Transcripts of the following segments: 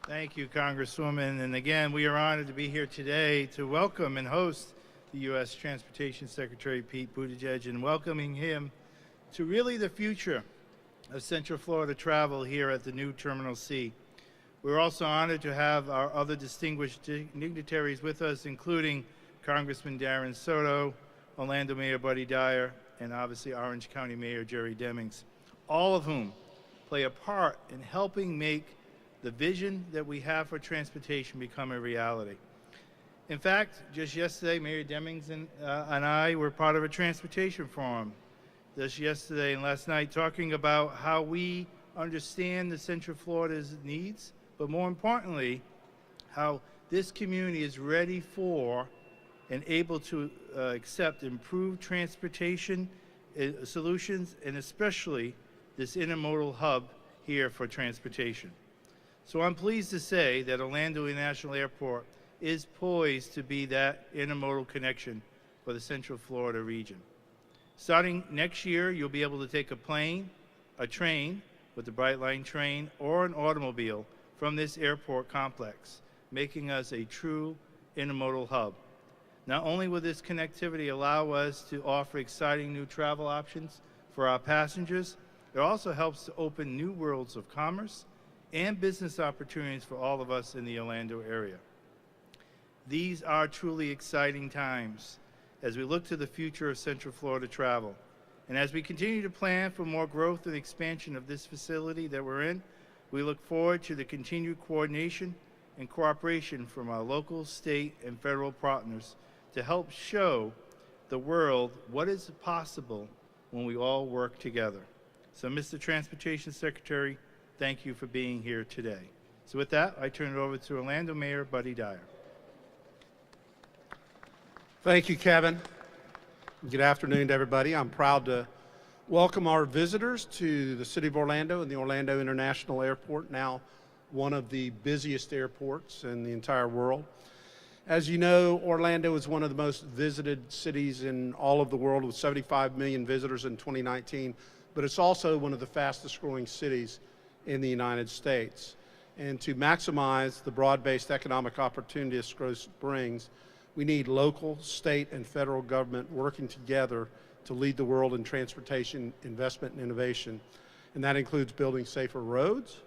Thank you, Congresswoman. And again, we are honored to be here today to welcome and host the U.S. Transportation Secretary Pete Buttigieg and welcoming him to really the future of Central Florida travel here at the new Terminal C. We're also honored to have our other distinguished dignitaries with us, including Congressman Darren Soto, Orlando Mayor Buddy Dyer, and obviously Orange County Mayor Jerry Demings, all of whom play a part in helping make the vision that we have for transportation become a reality. In fact, just yesterday, Mayor Demings and I were part of a transportation forum just yesterday and last night talking about how we understand the Central Florida's needs, but more importantly, how this community is ready for and able to accept improved transportation solutions, and especially this intermodal hub here for transportation. So I'm pleased to say that Orlando International Airport is poised to be that intermodal connection for the Central Florida region. Starting next year, you'll be able to take a plane, a train with the Brightline train, or an automobile from this airport complex, making us a true intermodal hub. Not only will this connectivity allow us to offer exciting new travel options for our passengers, it also helps to open new worlds of commerce and business opportunities for all of us in the Orlando area. These are truly exciting times as we look to the future of Central Florida travel. And as we continue to plan for more growth and expansion of this facility that we're in, we look forward to the continued coordination and cooperation from our local, state, and federal partners to help show the world what is possible when we all work together. So, Mr. Transportation Secretary, thank you for being here today. So with that, I turn it over to Orlando Mayor Buddy Dyer. Thank you, Kevin. Good afternoon to everybody. I'm proud to welcome our visitors to the City of Orlando and the Orlando International Airport, now one of the busiest airports in the entire world. As you know, Orlando is one of the most visited cities in all of the world with 75 million visitors in 2019, but it's also one of the fastest growing cities in the United States. And to maximize the broad-based economic opportunity this growth brings, we need local, state, and federal government working together to lead the world in transportation investment and innovation. And that includes building safer roads,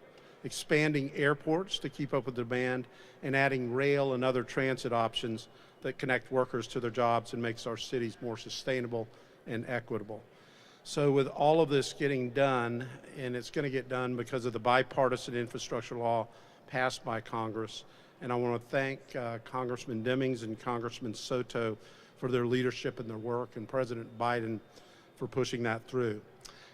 expanding airports to keep up with demand, and adding rail and other transit options that connect workers to their jobs and makes our cities more sustainable and equitable. So with all of this getting done, and it's going to get done because of the bipartisan infrastructure law passed by Congress, and I want to thank Congressman Demings and Congressman Soto for their leadership and their work, and President Biden for pushing that through.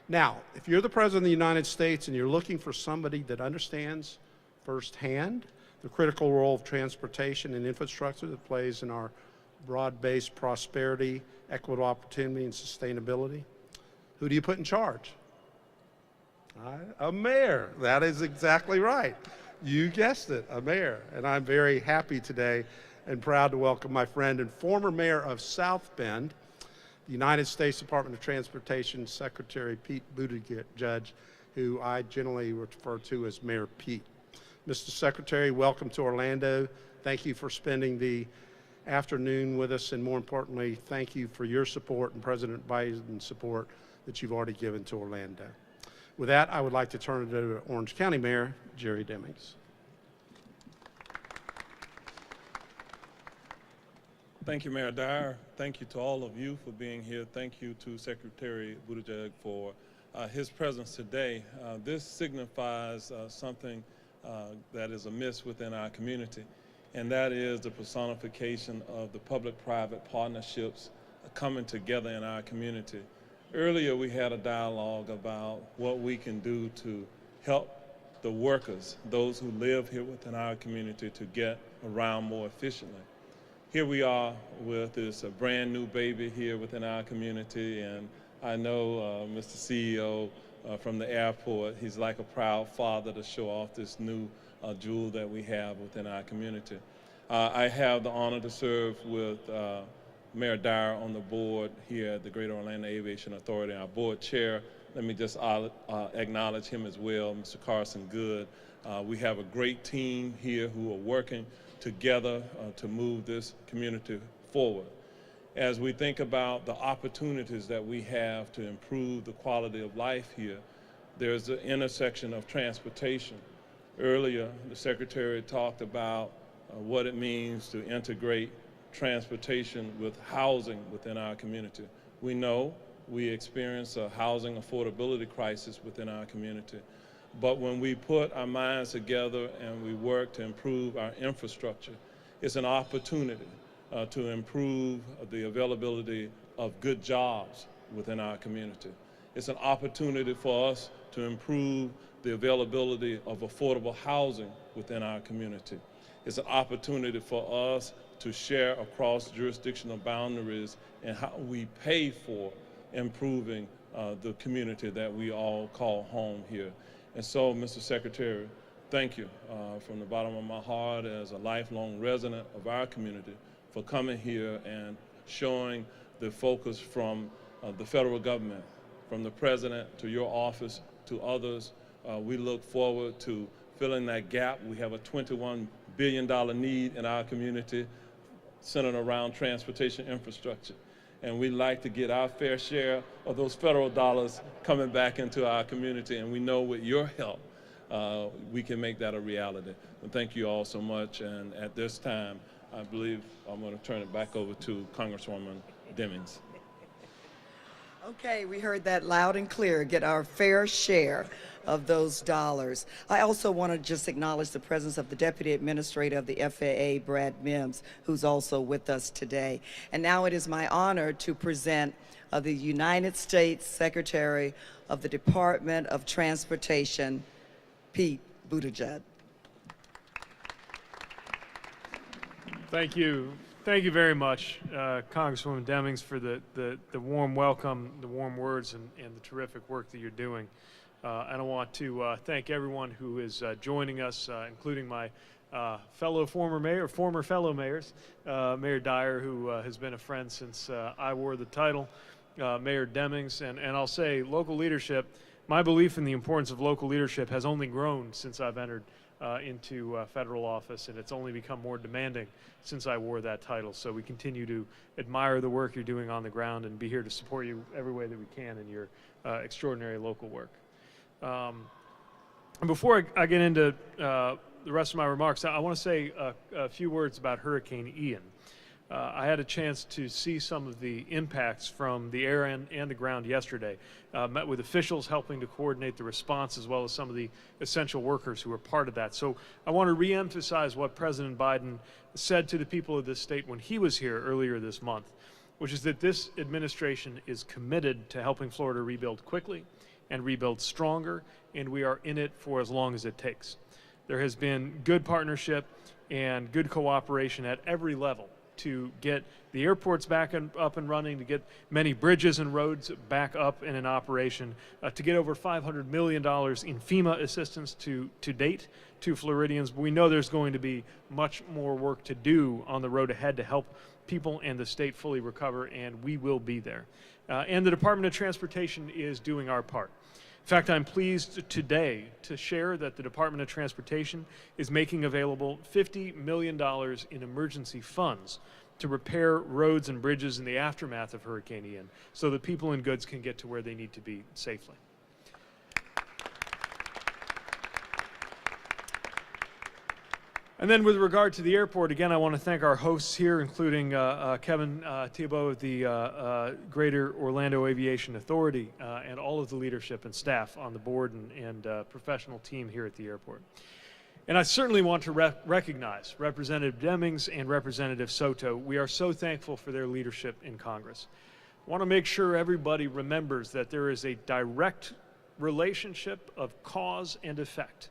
Now, if you're the President of the United States and you're looking for somebody that understands firsthand the critical role of transportation and infrastructure that plays in our broad-based prosperity, equitable opportunity, and sustainability, who do you put in charge? A mayor. That is exactly right. You guessed it, a mayor. And I'm very happy today and proud to welcome my friend and former mayor of South Bend, the United States Department of Transportation Secretary Pete Buttigieg, who I generally refer to as Mayor Pete. Mr. Secretary, welcome to Orlando. Thank you for spending the afternoon with us, and more importantly, thank you for your support and President Biden's support that you've already given to Orlando. With that, I would like to turn it over to Orange County Mayor Jerry Demings. Thank you, Mayor Dyer. Thank you to all of you for being here. Thank you to Secretary Buttigieg for his presence today. This signifies something that is amiss within our community, and that is the personification of the public-private partnerships coming together in our community. Earlier, we had a dialogue about what we can do to help the workers, those who live here within our community, to get around more efficiently. Here we are with this brand new baby here within our community, and I know Mr. CEO from the airport, he's like a proud father to show off this new jewel that we have within our community. I have the honor to serve with Mayor Dyer on the board here at the Greater Orlando Aviation Authority, our board chair. Let me just acknowledge him as well, Mr. Carson Good, We have a great team here who are working together to move this community forward. As we think about the opportunities that we have to improve the quality of life here, there's the intersection of transportation. Earlier, the Secretary talked about what it means to integrate transportation with housing within our community. We know we experience a housing affordability crisis within our community. But when we put our minds together and we work to improve our infrastructure, it's an opportunity to improve the availability of good jobs within our community. It's an opportunity for us to improve the availability of affordable housing within our community. It's an opportunity for us to share across jurisdictional boundaries and how we pay for improving the community that we all call home here. And so, Mr. Secretary, thank you from the bottom of my heart as a lifelong resident of our community for coming here and showing the focus from the federal government, from the President to your office to others. We look forward to filling that gap. We have a $21 billion need in our community centered around transportation infrastructure. And we'd like to get our fair share of those federal dollars coming back into our community. And we know with your help, we can make that a reality. And thank you all so much. And at this time, I believe I'm going to turn it back over to Congresswoman Demings. Okay, we heard that loud and clear, get our fair share of those dollars. I also want to just acknowledge the presence of the Deputy Administrator of the FAA, Brad Mims, who's also with us today. And now it is my honor to present the United States Secretary of the Department of Transportation, Pete Buttigieg. Thank you. Thank you very much, Congresswoman Demings, for the warm welcome, the warm words, and the terrific work that you're doing. And I want to thank everyone who is joining us, including my former fellow mayors, Mayor Dyer, who has been a friend since I wore the title, Mayor Demings, and I'll say local leadership. My belief in the importance of local leadership has only grown since I've entered into federal office, and it's only become more demanding since I wore that title. So we continue to admire the work you're doing on the ground and be here to support you every way that we can in your extraordinary local work. And before I get into the rest of my remarks, I want to say a few words about Hurricane Ian. I had a chance to see some of the impacts from the air and the ground yesterday. Met with officials helping to coordinate the response, as well as some of the essential workers who were part of that. So I want to reemphasize what President Biden said to the people of this state when he was here earlier this month, which is that this administration is committed to helping Florida rebuild quickly and rebuild stronger, and we are in it for as long as it takes. There has been good partnership and good cooperation at every level to get the airports back up and running, to get many bridges and roads back up and in operation, to get over $500 million in FEMA assistance to date to Floridians. But we know there's going to be much more work to do on the road ahead to help people and the state fully recover, and we will be there. And the Department of Transportation is doing our part. In fact, I'm pleased today to share that the Department of Transportation is making available $50 million in emergency funds to repair roads and bridges in the aftermath of Hurricane Ian so that people and goods can get to where they need to be safely. And then with regard to the airport, again, I want to thank our hosts here, including Kevin Thibault of the Greater Orlando Aviation Authority and all of the leadership and staff on the board and professional team here at the airport. And I certainly want to recognize Representative Demings and Representative Soto. We are so thankful for their leadership in Congress. I want to make sure everybody remembers that there is a direct relationship of cause and effect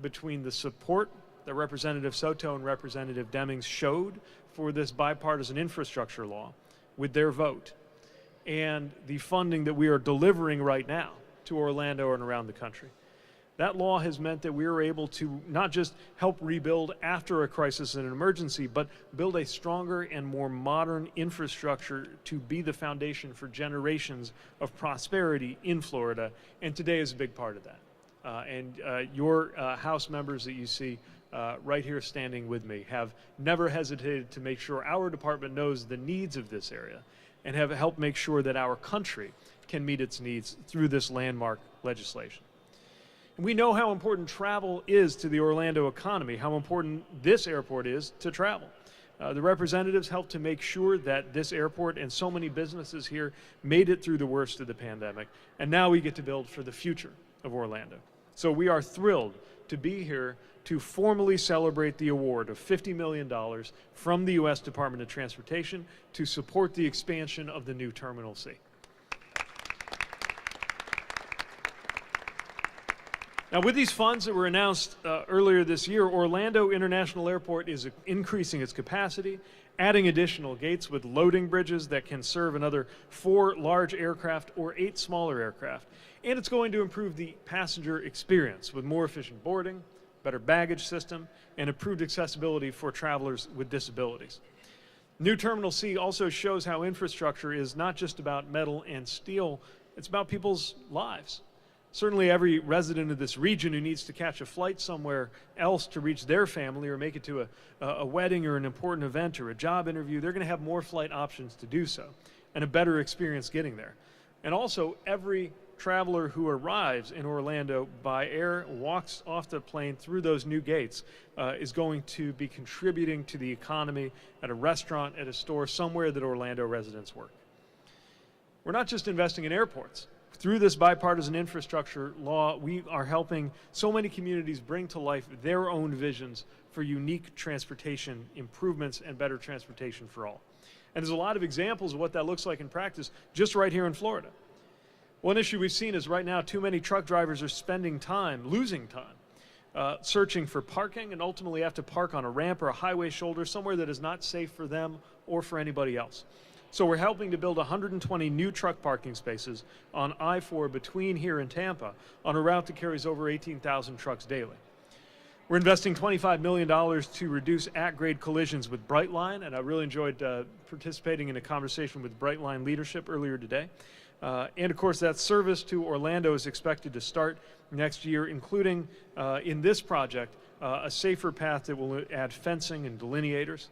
between the support that Representative Soto and Representative Demings showed for this bipartisan infrastructure law with their vote, and the funding that we are delivering right now to Orlando and around the country. That law has meant that we are able to not just help rebuild after a crisis and an emergency, but build a stronger and more modern infrastructure to be the foundation for generations of prosperity in Florida, and today is a big part of that. and your House members that you see right here standing with me have never hesitated to make sure our department knows the needs of this area and have helped make sure that our country can meet its needs through this landmark legislation. And we know how important travel is to the Orlando economy, how important this airport is to travel. The representatives helped to make sure that this airport and so many businesses here made it through the worst of the pandemic, and now we get to build for the future of Orlando. So we are thrilled to be here to formally celebrate the award of $50 million from the U.S. Department of Transportation to support the expansion of the new Terminal C. Now, with these funds that were announced earlier this year, Orlando International Airport is increasing its capacity, adding additional gates with loading bridges that can serve another 4 large aircraft or 8 smaller aircraft. And it's going to improve the passenger experience with more efficient boarding, better baggage system, and improved accessibility for travelers with disabilities. New Terminal C also shows how infrastructure is not just about metal and steel, it's about people's lives. Certainly every resident of this region who needs to catch a flight somewhere else to reach their family or make it to a wedding or an important event or a job interview, they're going to have more flight options to do so and a better experience getting there. And also, every traveler who arrives in Orlando by air, walks off the plane through those new gates, is going to be contributing to the economy at a restaurant, at a store, somewhere that Orlando residents work. We're not just investing in airports. Through this bipartisan infrastructure law, we are helping so many communities bring to life their own visions for unique transportation improvements and better transportation for all. And there's a lot of examples of what that looks like in practice just right here in Florida. One issue we've seen is right now too many truck drivers are spending time, losing time, searching for parking and ultimately have to park on a ramp or a highway shoulder somewhere that is not safe for them or for anybody else. So we're helping to build 120 new truck parking spaces on I-4 between here and Tampa on a route that carries over 18,000 trucks daily. We're investing $25 million to reduce at-grade collisions with Brightline, and I really enjoyed participating in a conversation with Brightline leadership earlier today. And of course, that service to Orlando is expected to start next year, including in this project, a safer path that will add fencing and delineators.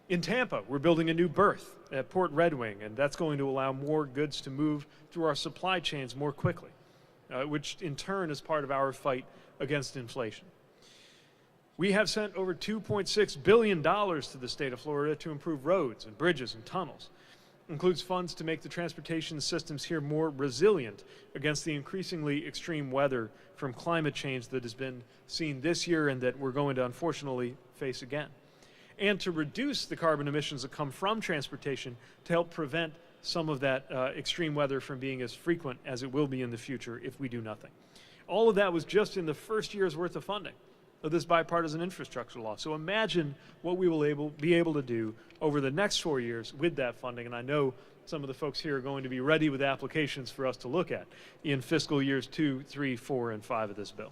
In Tampa, we're building a new berth at Port Red Wing, and that's going to allow more goods to move through our supply chains more quickly, which in turn is part of our fight against inflation. We have sent over $2.6 billion to the state of Florida to improve roads and bridges and tunnels. It includes funds to make the transportation systems here more resilient against the increasingly extreme weather from climate change that has been seen this year and that we're going to unfortunately face again. And to reduce the carbon emissions that come from transportation to help prevent some of that extreme weather from being as frequent as it will be in the future if we do nothing. All of that was just in the first year's worth of funding of this bipartisan infrastructure law. So imagine what we will be able to do over the next 4 years with that funding, and I know some of the folks here are going to be ready with applications for us to look at in fiscal years 2, 3, 4, and 5 of this bill.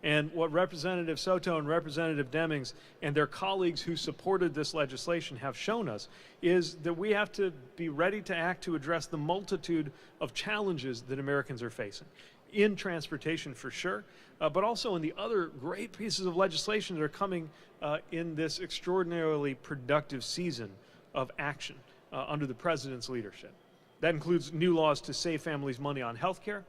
And what Representative Soto and Representative Demings and their colleagues who supported this legislation have shown us is that we have to be ready to act to address the multitude of challenges that Americans are facing in transportation for sure, but also in the other great pieces of legislation that are coming in this extraordinarily productive season of action under the President's leadership. That includes new laws to save families money on health care,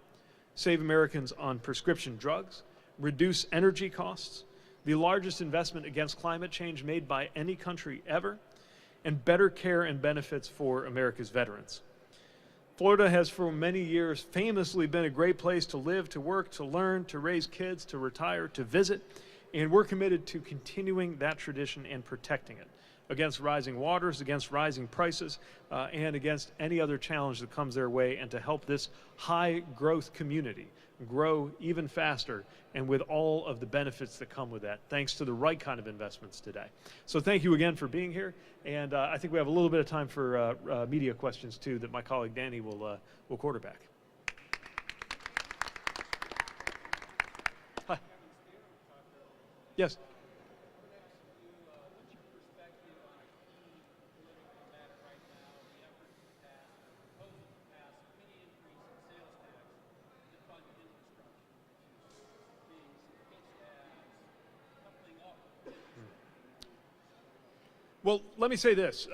save Americans on prescription drugs, reduce energy costs, the largest investment against climate change made by any country ever, and better care and benefits for America's veterans. Florida has for many years famously been a great place to live, to work, to learn, to raise kids, to retire, to visit, and we're committed to continuing that tradition and protecting it against rising waters, against rising prices, and against any other challenge that comes their way, and to help this high growth community grow even faster and with all of the benefits that come with that, thanks to the right kind of investments today. So thank you again for being here, and I think we have a little bit of time for media questions too that my colleague Danny will quarterback. Hi. Yes. Well, let me say this.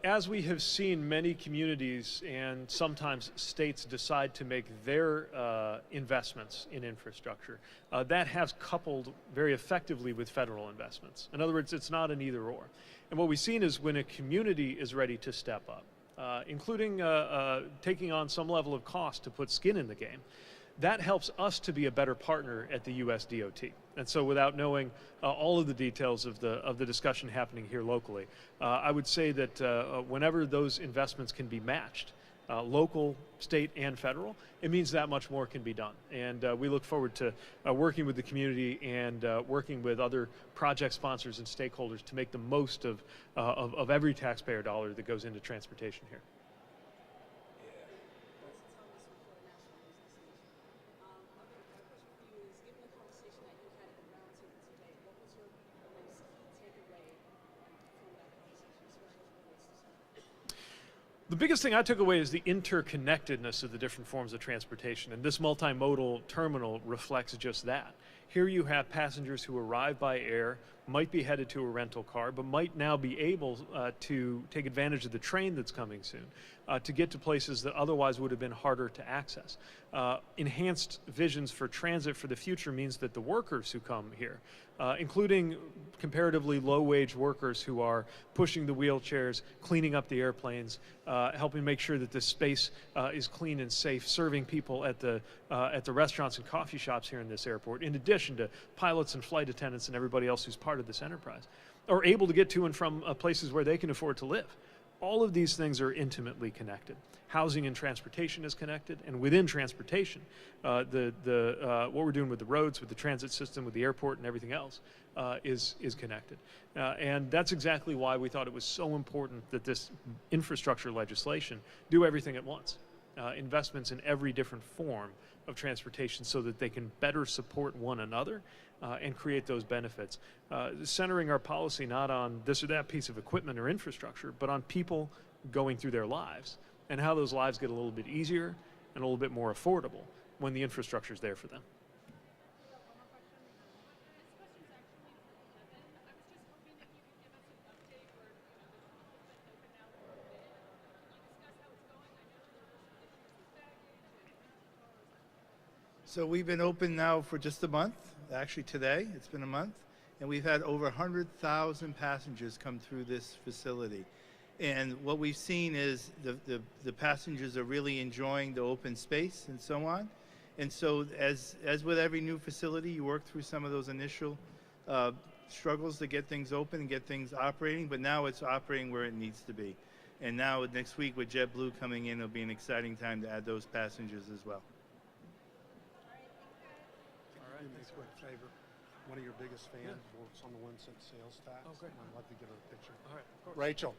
As we have seen many communities and sometimes states decide to make their investments in infrastructure, that has coupled very effectively with federal investments. In other words, it's not an either or. And what we've seen is when a community is ready to step up, including taking on some level of cost to put skin in the game, that helps us to be a better partner at the U.S. DOT. And so without knowing all of the details of the discussion happening here locally, I would say that whenever those investments can be matched, local, state, and federal, it means that much more can be done. And we look forward to working with the community and working with other project sponsors and stakeholders to make the most of every taxpayer dollar that goes into transportation here. The biggest thing I took away is the interconnectedness of the different forms of transportation, and this multimodal terminal reflects just that. Here you have passengers who arrive by air, might be headed to a rental car, but might now be able to take advantage of the train that's coming soon to get to places that otherwise would have been harder to access. Enhanced visions for transit for the future means that the workers who come here, including comparatively low-wage workers who are pushing the wheelchairs, cleaning up the airplanes, helping make sure that the space is clean and safe, serving people at the restaurants and coffee shops here in this airport, in addition to pilots and flight attendants and everybody else who's part of this enterprise, are able to get to and from places where they can afford to live. All of these things are intimately connected. Housing and transportation is connected, and within transportation, what we're doing with the roads, with the transit system, with the airport, and everything else is connected. And that's exactly why we thought it was so important that this infrastructure legislation do everything at once. Investments in every different form of transportation so that they can better support one another and create those benefits. Centering our policy not on this or that piece of equipment or infrastructure, but on people going through their lives and how those lives get a little bit easier and a little bit more affordable when the infrastructure is there for them. So we've been open now for just a month. Actually today, it's been a month. And we've had over 100,000 passengers come through this facility. And what we've seen is the passengers are really enjoying the open space and so on. And so as with every new facility, you work through some of those initial struggles to get things open and get things operating, but now it's operating where it needs to be. And now next week with JetBlue coming in, it'll be an exciting time to add those passengers as well. Do me a quick favor. One of your biggest fans works on the 1 cent sales tax. Oh, great. I'd love to get her a picture. All right, of course. Rachel,